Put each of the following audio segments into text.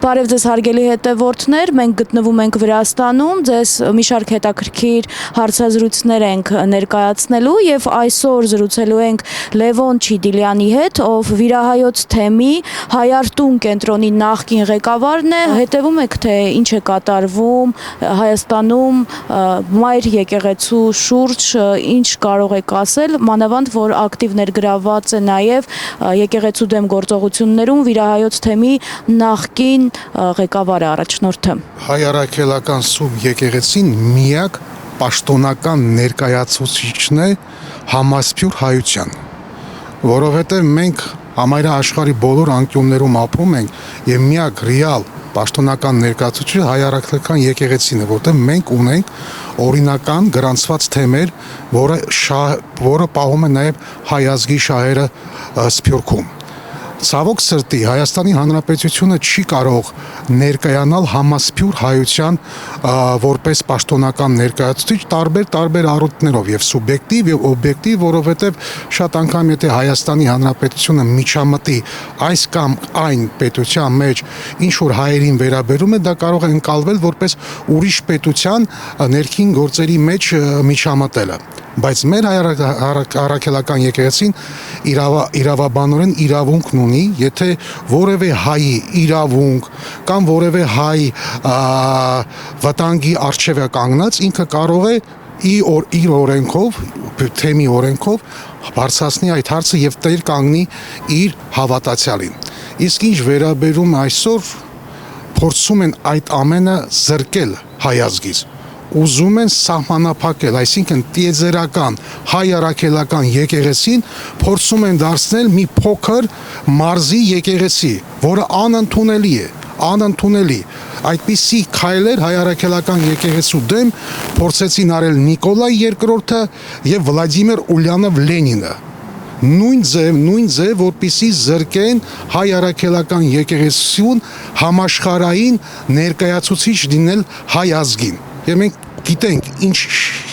Բարև ձեզ հարգելի հետևորդներ, մենք գտնվում ենք Վրաստանում, ձեզ մի շարք հետաքրքիր հարցազրույցներ ենք ներկայացնելու եւ այսօր զրուցելու ենք Լևոն Չիդիլյանի հետ, ով Վիրահայոց թեմի Հայարտուն կենտրոնի նախկին ղեկավարն է։ Հետևում եք, թե ինչ է կատարվում Հայաստանում մայր եկեղեցու շուրջ, ինչ կարող եք ասել, մանավանդ որ ակտիվ ներգրավված է նաեւ եկեղեցու դեմ գործողություններում Վիրահայոց թեմի նախկին ղեկավարը առաջնորդը։ Հայ առաքելական սուրբ եկեղեցին միակ պաշտոնական ներկայացուցիչն է համասփյուր հայության, որովհետև մենք համայնա աշխարհի բոլոր անկյուններում ապրում ենք եւ միակ ռեալ պաշտոնական ներկայացուցիչը հայ առաքելական եկեղեցին է, որտեղ մենք ունենք օրինական գրանցված թեմեր, որը պահում է նաեւ հայ ազգի շահերը Սփյուռքում։ Ցավոք սրտի Հայաստանի Հանրապետությունը չի կարող ներկայանալ համասփյուր հայության որպես պաշտոնական ներկայացուցիչ տարբեր առիթներով եւ սուբյեկտիվ եւ օբյեկտիվ, որովհետեւ շատ անգամ եթե Հայաստանի Հանրապետությունը միջամտի այս կամ այն պետության մեջ ինչ որ հայերին վերաբերում է, դա կարող է ընկալվել որպես ուրիշ պետության ներքին գործերի մեջ միջամտելը։ Բայց մեր առաքելական եկեղեցին իրավաբանորեն իրավունքն ունի, եթե որևէ հայի իրավունք կամ որևէ հայ վտանգի առջև է կանգնած, ինքը կարող է իր օրենքով, թեմի օրենքով բարձրացնի այդ հարցը եւ տեր կանգնի իր հավատացյալին։ Իսկ ինչ վերաբերում այսօր փորձում են այդ ամենը զրկել հայ ազգից։ Ուզում են սահմանափակել, այսինքն տիեզերական հայ առաքելական եկեղեցին փորձում են դարձնել մի փոքր մարզի եկեղեցի, որը անընդունելի է, անընդունելի։ Այդպիսի քայլեր հայ առաքելական եկեղեցու դեմ փորձեցին արել Նիկոլայ II-ը եւ Վլադիմիր Ուլյանով Լենինը։ Նույն ձև, որպեսզի զրկեն հայ առաքելական եկեղեցուն համաշխարհային ներկայացուցիչ լինել հայ ազգին։ Եվ մենք գիտենք ինչ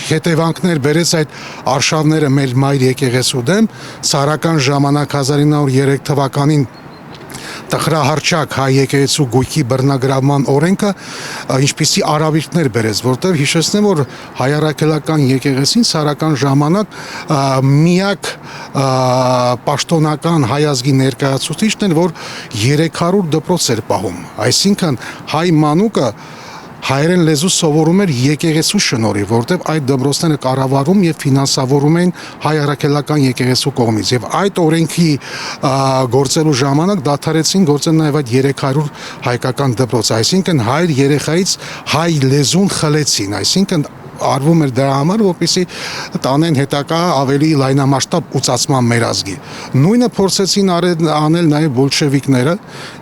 հետևանքներ բերեց այդ արշավները մեր մայր եկեղեցու դեմ, ցարական ժամանակ 1903 թվականին տխրահարճակ հայ եկեղեցու գույքի բռնագրավման օրենքը ինչպիսի արավիրտներ բերեց, որտեղ հիշեցնեմ, որ հայ առաքելական եկեղեցին ցարական ժամանակ միակ պաշտոնական հայ ազգի ներկայացուցիչն էր, որ 300 դպրոց էր պահում, այսինքն հայ մանուկը հայերեն լեզու սովորում էր եկեղեցու շնորհիվ, որտեղ այդ դպրոցները կառավարում եւ ֆինանսավորում էին հայ առաքելական եկեղեցու կողմից եւ այդ օրենքի գործելու ժամանակ դադարեցին գործել նաեւ այդ 300 հայկական դպրոց, այսինքն հայր երեխայից հայ լեզուն խլեցին, այսինքն արվում էր դրա համար, որպեսզի տանեն հետակա ավելի լայնամասշտաբ ուծացման մեր ազգի։ Նույնը փորձեցին անել նաեւ բոլշևիկները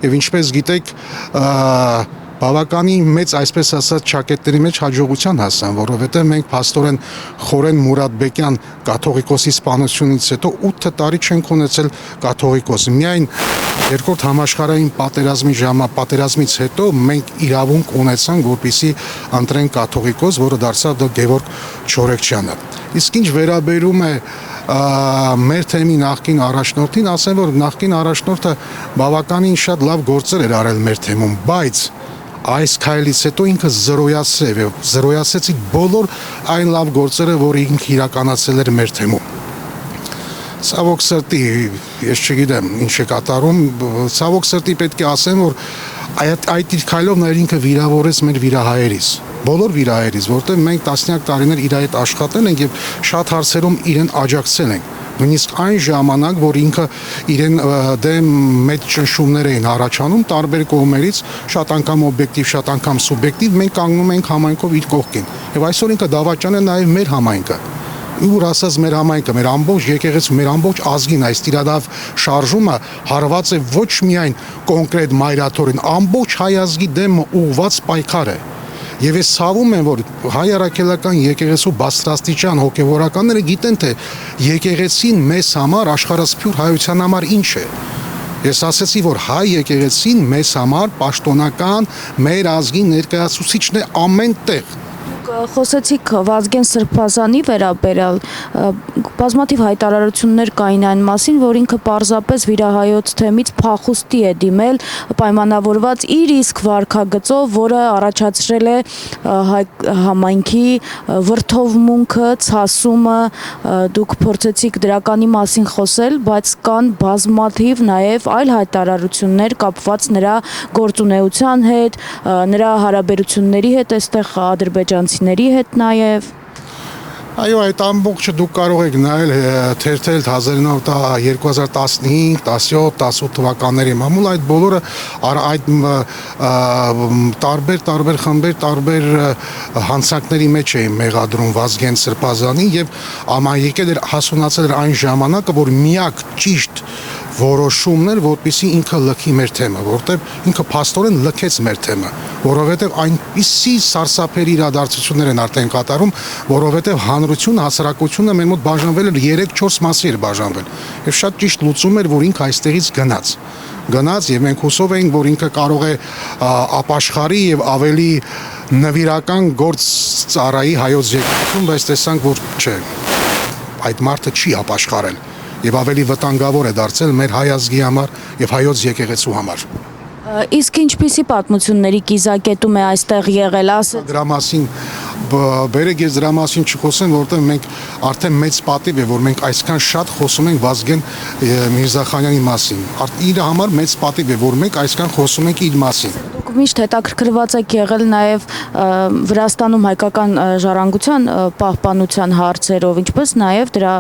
եւ ինչպես գիտեք բավականին մեծ, այսպես ասած, ճակետների մեջ հաջողության հասան, որովհետև մենք փաստորեն Խորեն Մուրադբեկյան կաթողիկոսի սպանությունից հետո 8 տարի չենք ունեցել կաթողիկոս։ Միայն երկրորդ համաշխարհային պատերազմից հետո մենք իրավունք ունեցանք, որպեսզի ընտրենք կաթողիկոս, որը դարձավ Գևորգ Չորեքչյանը։ Իսկ ինչ վերաբերում է մեր թեմի նախկին առաջնորդին, ասեմ, որ նախկին առաջնորդը բավականին շատ լավ գործեր էր արել մեր թեմում, բայց այս քայլից հետո ինքը զրոյացրեց բոլոր այն լավ գործերը, որ ինքը իրականացել էր մեր թեմում։ Ցավոք սրտի, ես չգիտեմ ինչ է կատարում, ցավոք սրտի պետք է ասեմ, որ այդ իր քայլով նա ինքը վիրավորեց մեր վիրահայերից, բոլոր վիրահայերից, որտեղ մենք տասնյակ տարիներ իր հետ աշխատել ենք եւ շատ հարցերում իրեն աջակցել ենք։ Նույնիսկ այն ժամանակ, որ ինքը իրեն դեմ մեծ ճնշումներ էին առաջանում տարբեր կողմերից, շատ անգամ օբյեկտիվ, շատ անգամ սուբյեկտիվ, մենք կանգնում ենք համայնքով իր կողքին։ Եվ այսօր ինքը դավաճան է նաև մեր համայնքը։ Ուր ասած մեր համայնքը, մեր ամբողջ եկեղեցու, մեր ամբողջ ազգին այս տիրադավ շարժումը հարված է ոչ միայն կոնկրետ մայրաթորին, ամբողջ հայ ազգի դեմ ուղղված պայքար է։ Եվ ես ցավում եմ, որ հայ առաքելական եկեղեցու բարձրաստիճան հոգևորականները գիտեն, թե եկեղեցին մեզ համար, աշխարհասփյուր հայության համար ինչ է։ Ես ասացի, որ հայ եկեղեցին մեզ համար պաշտոնական մեր ազգի ներկայացուցիչն է ամեն տեղ։ Խոսեցիք Վազգեն Սրբազանի վերաբերյալ բազմաթիվ հայտարարություններ կային այն մասին, որ ինքը պարզապես վիրահայոց թեմից փախուստի է դիմել պայմանավորված իր իսկ վարքագծով, որը առաջացրել է համայնքի վրդովմունքը, ցասումը, դուք փորձեցիք դրականի մասին խոսել, բայց կան բազմաթիվ նաև այլ հայտարարություններ կապված նրա գործունեության հետ, նրա հարաբերությունների հետ, այստեղ ադրբեջանցիների հետ նաև։ Այո, այդ ամբողջը դուք կարող եք նայել թերթել 2015, 17, 18 թվականների մամուլ, այդ բոլորը այդ տարբեր խմբեր, տարբեր հանցանքների մեջ էին մեղադրում Վազգեն Սրբազանին եւ եկել էր հասունացել էր այն ժամանակը, որ միակ ճիշտ որոշումն էր, որպեսզի ինքը լքի մեր թեմը, որտեղ ինքը փաստորեն լքեց մեր թեմը, որովհետև այնպիսի սարսափելի իրադարձություններ են արդեն կատարում, որովհետև հանրությունը, հասարակությունը մեր մոտ բաժանվել էր 3-4 մասի էր բաժանվել, եւ շատ ճիշտ լուծում էր, որ ինքը այստեղից գնաց եւ մենք հուսով էինք, որ ինքը կարող է ապաշխարի եւ ավելի նվիրական գործ ծառայի հայոց եկեղեցուն, բայց տեսանք, որ չէ, այդ մարդը չի ապաշխարել եւ ավելի վտանգավոր է դարձել մեր հայ ազգի համար եւ հայոց եկեղեցու համար։ Իսկ ինչպիսի պատմությունների կիզակետում է այստեղ եղել, ասած դրա մասին բերեք ես դրա մասին չխոսեմ, որովհետեւ մենք արդեն մեծ պատիվ է, որ մենք այսքան շատ խոսում ենք Վազգեն Միրզախանյանի մասին։ Իր համար մեծ պատիվ է, որ մենք այսքան խոսում ենք իր մասին։ Դուք միշտ հետաքրքրված եք եղել նաև Վրաստանում հայկական ժառանգության պահպանության հարցերով, ինչպես նաև դրա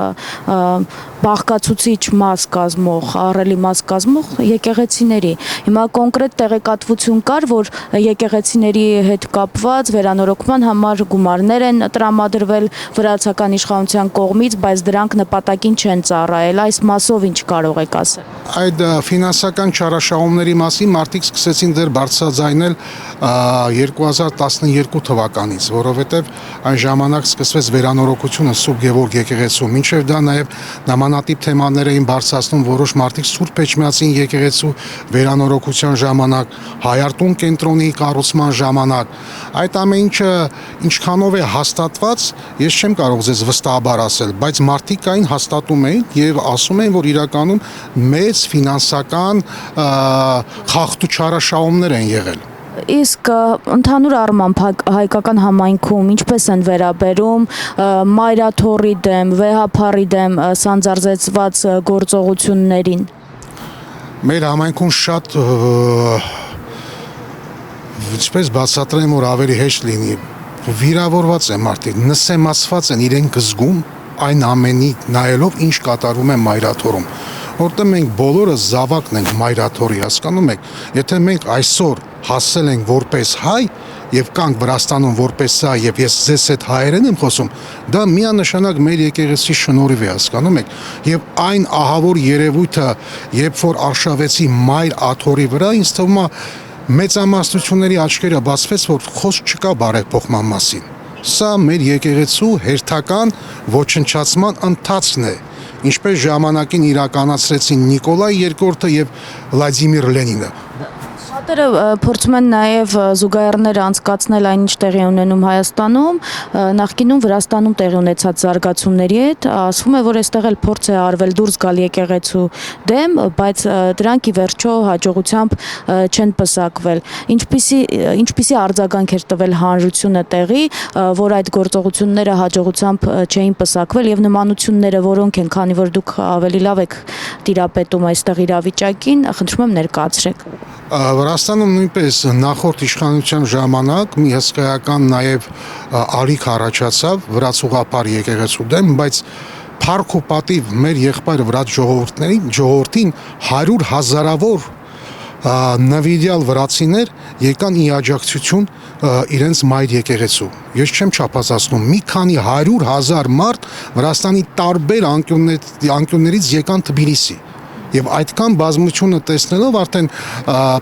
բաղկացուցիչ մաս կազմող, ահռելի մաս կազմող եկեղեցիների։ Հիմա կոնկրետ տեղեկատվություն կար, որ եկեղեցիների հետ կապված վերանորոգման համար գումարներ են տրամադրվել վրացական իշխանության կողմից, բայց դրանք նպատակին չեն ծառայել։ Այս մասով ինչ կարող եք ասել։ Այդ ֆինանսական չարաշահումների մասին մարդիկ սկսեցին դեռ բարձրաձայնել 2012 թվականից, որովհետև այն ժամանակ սկսվեց վերանորոգությունը Սուրբ Գևորգ եկեղեցու, մինչև դա նաև նմանատիպ թեմաներ էին բարձրացնում որոշ մարդիկ Սուրբ Էջմիածին եկեղեցու վերանորոգության ժամանակ, Հայարտուն կենտրոնի կառուցման ժամանակ։ Այդ ամեն ինչը ինչքանով է հաստատված, ես չեմ կարող ձեզ վստահաբար ասել, բայց մարդիկ կային հաստատում էին եւ ասում էին, որ իրականում մեծ ֆինանսական խախտու չարաշահումներ են եղել։ Իսկ ընդհանուր առմամբ հայկական համայնքում ինչպես են վերաբերում մայրաթոռի դեմ, վեհափառի դեմ սանձարձեցված գործողություններին։ Մեր համայնքում շատ ինչպես բացատրեմ, որ ավելի հեշտ լինի, վիրավորված են մարդիկ, նսեմացված են, իրենք զգում այն ամենի նայելով, ինչ կատարում է մայրաթոռում։ Որտեղ մենք բոլորը զավակն ենք մայրաթոռի, հասկանում եք, եթե մենք այսօր հասել ենք որպես հայ եւ կանք Վրաստանում որպես հայ եւ ես ձեզ հետ հայերեն եմ խոսում, դա միանշանակ մեր եկեղեցի շնորհիվ է, հասկանում եք, եւ այն ահավոր երևույթը, երբ որ արշավեցի մայր աթոռի վրա, ինձ թվում է մեծամասնությունների աչքերը բացվեց, որ խոսք չկա բարեփոխման մասին։ Սա մեր եկեղեցու հերթական ոչնչացման ընթացքն է, ինչպես ժամանակին իրականացրեցին Նիկոլայ II եւ Վլադիմիր Լենինը։ Շատերը փորձում են նաև զուգահեռներ անցկացնել այն, ինչ տեղի ունենում Հայաստանում, նախկինում Վրաստանում տեղի ունեցած զարգացումների հետ, ասվում է, որ այստեղ էլ փորձ է արվել դուրս գալ եկեղեցու դեմ, բայց դրանք ի վերջո հաջողությամբ չեն պսակվել։ Ինչպիսի արձագանք էր տվել հանրությունը տեղի, որ այդ գործողությունները հաջողությամբ չէին պսակվել եւ նմանությունները որոնք են, քանի որ դուք ավելի լավ եք տիրապետում այստեղ իրավիճակին, խնդրում եմ ներկայացրեք։ Վրաստանում նույնպես նախորդ իշխանության ժամանակ մի հսկայական նաև ալիք առաջացավ վրացուղապար եկեղեցու դեմ, բայց փառք ու պատիվ մեր եղբայր վրաց ժողովրդին 100 հազարավոր նվիրյալ վրացիներ եկան ի աջակցություն իրենց մայր եկեղեցու։ Ես չեմ չափազանցնում, մի քանի 100,000 մարդ Վրաստանի տարբեր անկյուններից եկան Թբիլիսի։ Եվ այդքան բազմությունը տեսնելով արդեն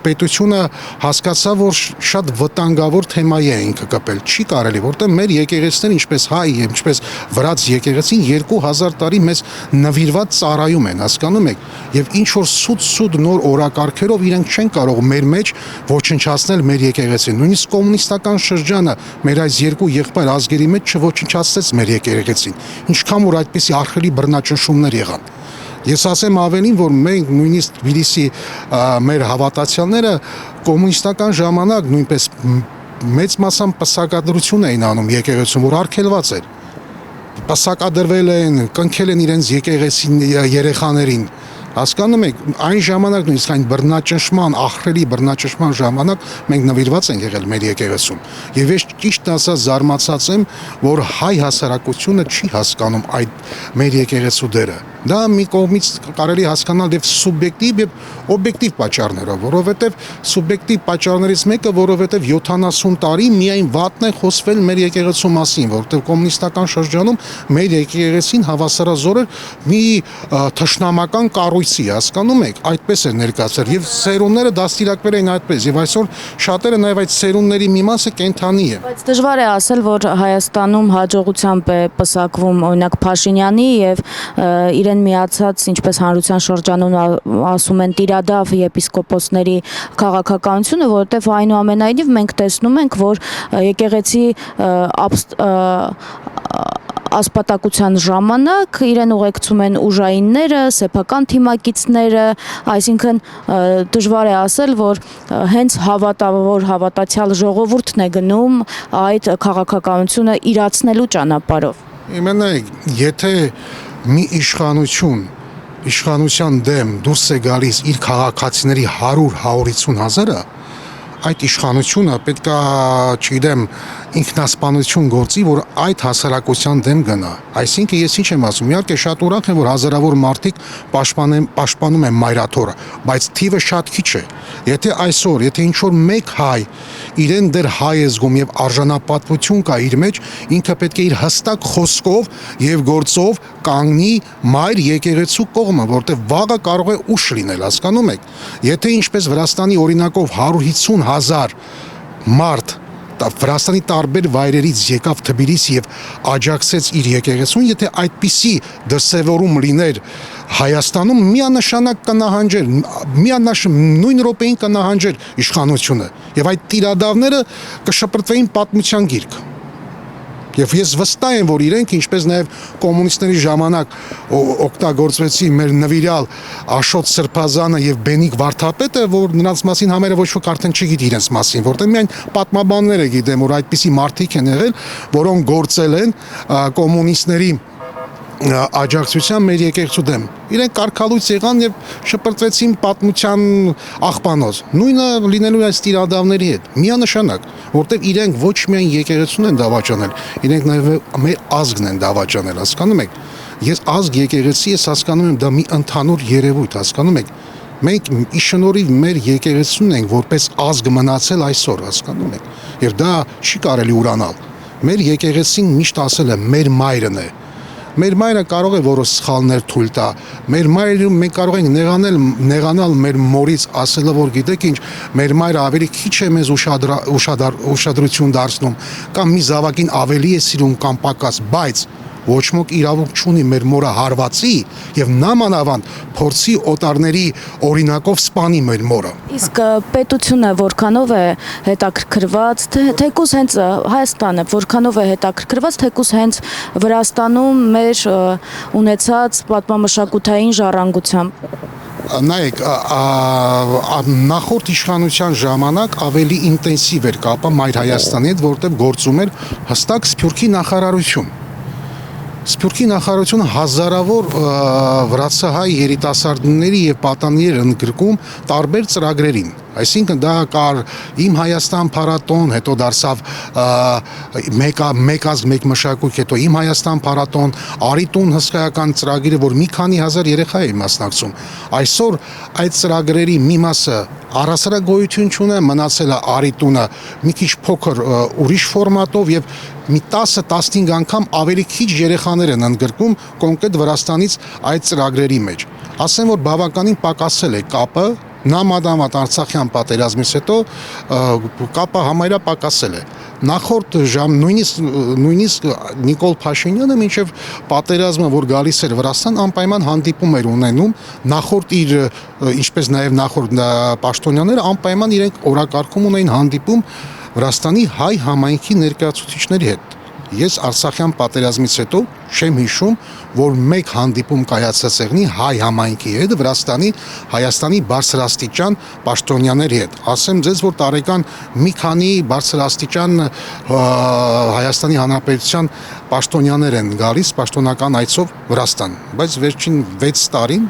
պետությունը հասկացավ, որ շատ վտանգավոր թեմայի է ինքը կապել։ Չի կարելի, որտեղ մեր եկեղեցիները, ինչպես հայ եւ ինչպես վրաց եկեղեցին 2000 տարի մեզ նվիրված ծառայում են, հասկանում եք, եւ ինչ որ սուտ նոր օրակարգերով իրենք չեն կարող մեր մեջ ոչնչացնել մեր եկեղեցին։ Նույնիսկ կոմունիստական շրջանը մեր այս երկու եղբայր ազգերի մեջ չոչնչացրեց մեր եկեղեցին։ Ինչքան որ այդպիսի άρχելի բռնաճնշումներ եղան։ Ես ասեմ ավելին, որ մենք նույնիսկ Թբիլիսի մեր հավատացյալները կոմունիստական ժամանակ նույնպես մեծ մասամբ պսակադրություն էին անում եկեղեցում, որ արգելված էր։ Պսակադրվել են, կնքել են իրենց եկեղեցի երեխաներին։ Հասկանում եք, այն ժամանակ նույնիսկ այն բռնաճնշման, ահռելի բռնաճնշման ժամանակ մենք նվիրված ենք եղել մեր եկեղեցում։ Եվ ես ճիշտ ասած զարմացած եմ, որ հայ հասարակությունը չի հասկանում այդ մեր եկեղեցու դերը։ Դա մի կողմից կարելի հասկանալ եւ սուբյեկտիվ եւ օբյեկտիվ պատճառներով, որովհետեւ սուբյեկտիվ պատճառներից մեկը, որովհետեւ 70 տարի միայն վատն է խոսվել մեր եկեղեցու մասին, որովհետեւ կոմունիստական շրջանում մեր եկեղեցին հավասարազոր էր մի թշնամական կառույցի, հասկանում եք, այդպես էր ներկայացել եւ սերունդները դաստիարակվել են այդպես եւ այսօր շատերը նաեւ այդ սերունդների մի մասը կենթանի է։ Բայց դժվար է ասել, որ Հայաստանում հաջողությամբ է պսակվում օրինակ Փաշինյանի եւ իրեն միացած, ինչպես հանրության շրջանում ասում են, տիրադավ եպիսկոպոսների քաղաքականությունը, որովհետեւ այնուամենայնիվ մենք տեսնում ենք, որ եկեղեցի ասպատակության ժամանակ իրեն ուղեկցում են ուժայինները, սեփական թիմակիցները, այսինքն դժվար է ասել, որ հենց հավատացյալ ժողովուրդն է գնում այդ քաղաքականությունը իրացնելու ճանապարհով։ Իմանայք, եթե մի իշխանության դեմ դուրս է գալիս իր քաղաքացիների 100-150 հազարը, այդ իշխանությունը պետքա, չգիտեմ, ինքնասպանություն գործի, որ այդ հասարակության դեմ գնա։ Այսինքն ես ինչ եմ ասում, իհարկե շատ ուրախ եմ, որ հազարավոր մարդիկ պաշտպանում են մայրաթորը, բայց թիվը շատ քիչ է։ Եթե այսօր, եթե ինչ որ մեկ հայ իրեն դեռ հայ է զգում եւ արժանապատվություն կա իր մեջ, ինքը պետք է իր հստակ խոսքով եւ գործով կանգնի մայր եկեղեցու կողմը, որտեղ վաղը կարող է ուշ լինել, հասկանում եք։ Եթե ինչպես Վրաստանի օրինակով 150,000 մարդ Վրաստանի տարբեր վայրերից եկավ Թբիլիսի եւ աջակցեց իր եկեղեցուն, եթե այդպիսի դրսևորում լիներ Հայաստանում, միանշանակ կնահանջեր, նույն րոպեին կնահանջեր իշխանությունը եւ այդ տիրադավները կշպրտվեին պատմության գիրք։ Եվ ես վստահ եմ, որ իրենք, ինչպես նաև կոմունիստների ժամանակ օգտագործվեցին մեր նվիրյալ Աշոտ Սրբազանը եւ Բենիկ Վարդապետը, որ նրանց մասին համերը ոչ ոք արդեն չգիտի իրենց մասին, որտեղ միայն պատմաբանները գիտեն, որ այդպիսի մարդիկ են եղել, որոնք գործել են կոմունիստների աջակցության մեր եկեղեցու դեմ։ Իրենք կարգալույց եղան եւ շպրտվեցին պատմության աղբանոց։ Նույնը լինելու այս տիրադավների հետ, միանշանակ, որտեղ իրենք ոչ միայն եկեղեցուն են դավաճանել, իրենք նաեւ մեր ազգն են դավաճանել, հասկանում եք։ Ես ազգ եկեղեցի ես հասկանում եմ, դա մի ընդհանուր երևույթ, հասկանում եք։ Մենք ի շնորհիվ մեր եկեղեցուն ենք որպես ազգ մնացել այսօր, հասկանում եք։ Եվ դա չի կարելի ուրանալ։ Մեր եկեղեցին միշտ ասել է մեր մայրն է։ Մեր մայրը կարող է որոշ սխալներ թույլ տա։ Մեր մայրը մենք կարող ենք նեղանալ մեր մորից, ասելով որ գիտեք ինչ, մեր մայրը ավելի քիչ է մեզ ուշադրություն դարձնում, կամ մի զավակին ավելի է սիրում կամ պակաս, բայց ոչ ոք իրավունք չունի մեր մորը հարվածի եւ նամանավանդ փորձի օտարների օրինակով սպանի մեր մորը։ Իսկ պետությունը որքանով է հետաքրքրված, թեկուզ հենց Հայաստանը որքանով է հետաքրքրված, թեկուզ հենց Վրաստանում մեր ունեցած պատմամշակութային ժառանգությամբ։ Նայեք, նախորդ իշխանության ժամանակ ավելի ինտենսիվ էր կապը Մայր Հայաստանի հետ, որտեղ գործում էր հստակ Սփյուռքի նախարարություն։ Սփյուռքի նախարարությունը հազարավոր վրացահայ երիտասարդների եւ պատանիներ ընդգրկում տարբեր ծրագրերին։ Այսինքն դա կար իմ Հայաստան փառատոն, հետո դարձավ մեկ ազգ մեկ մշակույթ, հետո իմ Հայաստան փառատոն, Արիտուն հսկայական ծրագիրը, որ մի քանի հազար երեխա է մասնակցում։ Այսօր այդ ծրագրերի մի մասը առասարակ գոյություն չունի, մնացել է Արիտունը մի քիչ փոքր ուրիշ ֆորմատով եւ մի 10-15 անգամ ավելի քիչ երեխաներ են ընդգրկում կոնկրետ Վրաստանից այդ ծրագրերի մեջ։ Ասեմ, որ բավականին պակասել է կապը, նամադամատ Արցախյան պատերազմից հետո կապը համարյա պակասել է։ Նախորդ ժամ նույնիսկ Նիկոլ Փաշինյանը մինչև պատերազմը, որ գալիս էր Վրաստան, անպայման հանդիպում էր ունենում, նախորդ իր, ինչպես նաև նախորդ պաշտոնյաները անպայման իրենք օրակարգում ունեին հանդիպում Վրաստանի հայ համայնքի ներկայացուցիչների հետ։ Ես Արցախյան պատերազմից հետո չեմ հիշում, որ մեկ հանդիպում կայացած եղնի հայ համայնքի հետ Հայաստանի բարձրաստիճան պաշտոնյաների հետ։ Ասեմ ձեզ, որ տարեկան մի քանի բարձրաստիճան Հայաստանի Հանրապետության պաշտոնյաներ են գալիս պաշտոնական այցով Վրաստան, բայց վերջին 6 տարին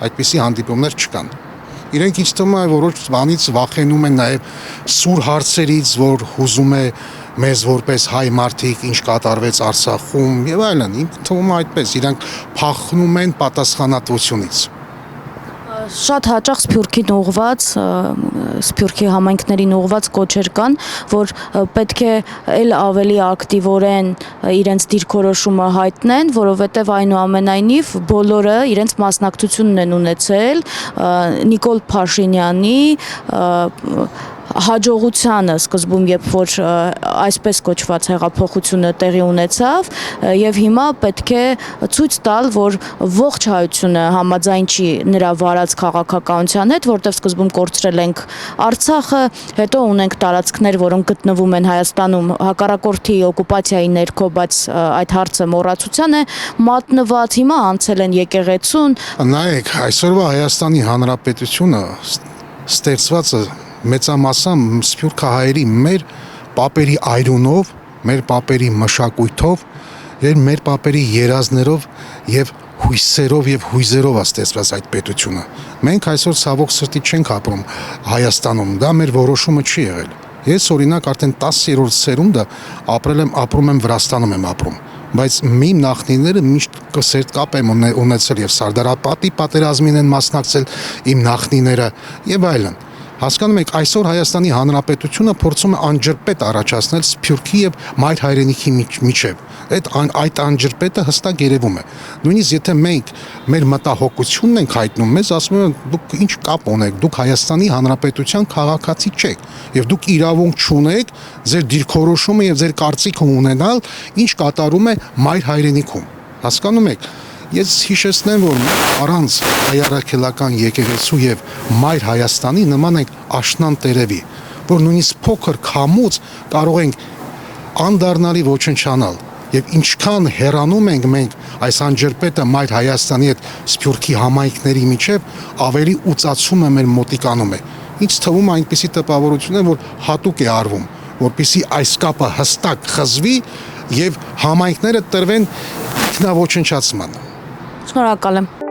այդպիսի հանդիպումներ չկան։ Իրենք ինձ թվում է որոշ բանից վախենում են նաև սուր հարցերից, որ հուզում է մեզ որպես հայ մարդիկ, ինչ կատարվեց Արցախում եւ այլն։ Ինձ թվում է այդպես, իրենք փախնում են պատասխանատվությունից։ Շատ հաճախ Սփյուռքին ուղված, Սփյուռքի համայնքներին ուղված կոչեր կան, որ պետք է ել ավելի ակտիվորեն իրենց դիրքորոշումը հայտնեն, որովհետև այնուամենայնիվ բոլորը իրենց մասնակցությունն են ունեցել Նիկոլ Փաշինյանի հաջողությանը սկզբում, երբ որ այսպես կոչված հեղափոխությունը տեղի ունեցավ, եւ հիմա պետք է ցույց տալ, որ ողջ հայությունը համաձայն չի նրա վարած քաղաքականության հետ, որտեղ սկզբում կորցրել ենք Արցախը, հետո ունենք տարածքներ, որոնք գտնվում են Հայաստանում հակառակորդի օկուպացիայի ներքո, բայց այդ հարցը մոռացության է մատնված, հիմա անցել են եկեղեցուն։ Նայեք, այսօրվա Հայաստանի Հանրապետությունը ստեղծված է մեծամասամբ սփյուռքահայերի մեր պապերի այրունով, մեր պապերի մշակույթով, եւ մեր պապերի երազներով եւ հույսերով եւ հույզերով է ստեղծված այդ պետությունը։ Մենք այսօր ցավոք սրտի չենք ապրում Հայաստանում, դա մեր որոշումը չի եղել։ Ես օրինակ արդեն 10-րդ սերունդը ապրում եմ Վրաստանում եմ ապրում, բայց իմ նախնիները միշտ կսերտ կապ եմ ունեցել եւ Սարդարապատի պատերազմին են մասնակցել իմ նախնիները եւ այլն։ Հասկանում եք, այսօր Հայաստանի Հանրապետությունը փորձում է անջրպետ առաջացնել Սփյուռքի եւ մայր հայրենիքի միջև։ Այդ անջրպետը հստակ երևում է։ Նույնիսկ եթե մենք մեր մտահոգությունն ենք հայտնում, մեզ ասում են դուք ինչ կապ ունեք, դուք Հայաստանի Հանրապետության քաղաքացի չեք եւ դուք իրավունք չունեք ձեր դիրքորոշումը եւ ձեր կարծիքը ունենալ, ինչ կատարում է մայր հայրենիքում։ Հասկանում եք։ Ես հիշեցնեմ, որ առանց հայարակելական եկեղեցու եւ մայր Հայաստանի նման ենք աշնան տերևի, որ նույնիսկ փոքր քամուց կարող ենք անդառնալի ոչնչանալ եւ ինչքան հեռանում ենք մենք այս անջրպետը մայր Հայաստանի հետ Սփյուռքի համայնքների միջև ավելի ուծացումը մեր մոտիկանում է։ Ինչ թվում է այնպիսի տպավորություն է, որ հատուկ է արվում, որպեսզի այս կապը հստակ խզվի եւ համայնքները տրվեն ինքնաոչնչացման։ Շնորհակալ եմ։